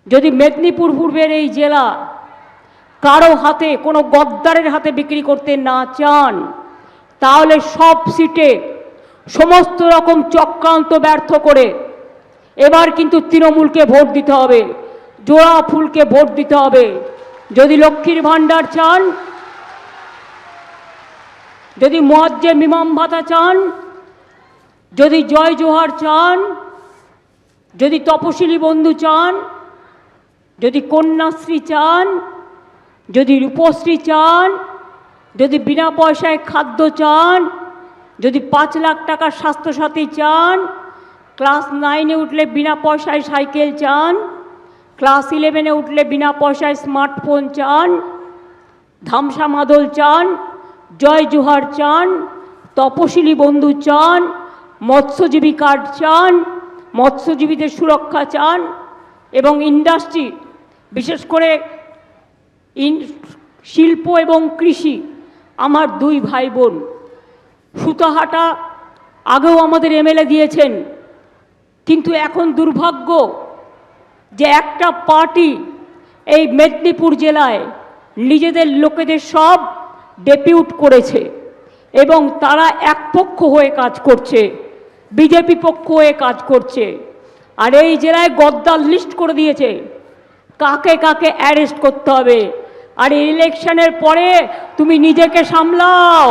যদি মেদিনীপুর পূর্বের এই জেলা কারো হাতে, কোনো গদ্দারের হাতে বিক্রি করতে না চান, তাহলে সব সিটে সমস্ত রকম চক্রান্ত ব্যর্থ করে এবার কিন্তু তৃণমূলকে ভোট দিতে হবে, জোড়া ফুলকে ভোট দিতে হবে। যদি লক্ষ্মীর ভাণ্ডার চান, যদি মুয়াজ্জেম ইমাম ভাতা চান, যদি জয় জোহার চান, যদি তপশিলি বন্ধু চান, যদি কন্যাশ্রী চান, যদি রূপশ্রী চান, যদি বিনা পয়সায় খাদ্য চান, যদি 5 লাখ টাকার স্বাস্থ্যসাথী চান, ক্লাস 9-এ উঠলে বিনা পয়সায় সাইকেল চান, ক্লাস 11-এ উঠলে বিনা পয়সায় স্মার্টফোন চান, ধামসা মাদল চান, জয় জোহার চান, তপশিলি বন্ধু চান, মৎস্যজীবী কার্ড চান, মৎস্যজীবীদের সুরক্ষা চান, এবং ইন্ডাস্ট্রি, বিশেষ করে শিল্প এবং কৃষি। আমার 2 ভাই বোন সুতাহাটা আগেও আমাদের এমএলএ দিয়েছেন, কিন্তু এখন দুর্ভাগ্য যে একটা পার্টি এই মেদিনীপুর জেলায় নিজেদের লোকেদের সব ডেপিউট করেছে এবং তারা এক পক্ষ হয়ে কাজ করছে, বিজেপি পক্ষ হয়ে কাজ করছে। আর এই জেলায় গদ্দার লিস্ট করে দিয়েছে কাকে কাকে অ্যারেস্ট করতে হবে। আর ইলেকশনের পরে তুমি নিজেকে সামলাও,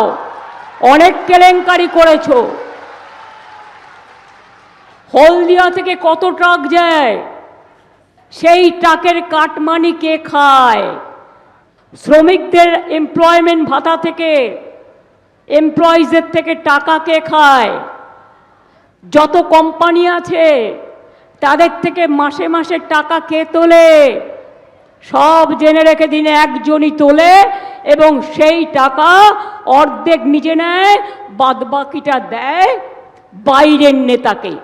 অনেক কেলেঙ্কারি করেছো। হলদিয়া থেকে কত ট্রাক যায়, সেই ট্রাকের কাটমানি কে খায়? শ্রমিকদের এমপ্লয়মেন্ট ভাতা থেকে, এমপ্লয়িজদের থেকে টাকা কে খায়? যত কোম্পানি আছে তাদের থেকে মাসে মাসে টাকা কে তোলে? সব জেনে রেখে দিন, একজনই তোলে এবং সেই টাকা অর্ধেক নিজে নেয়, বাদবাকিটা দেয় বাইরের নেতাকে।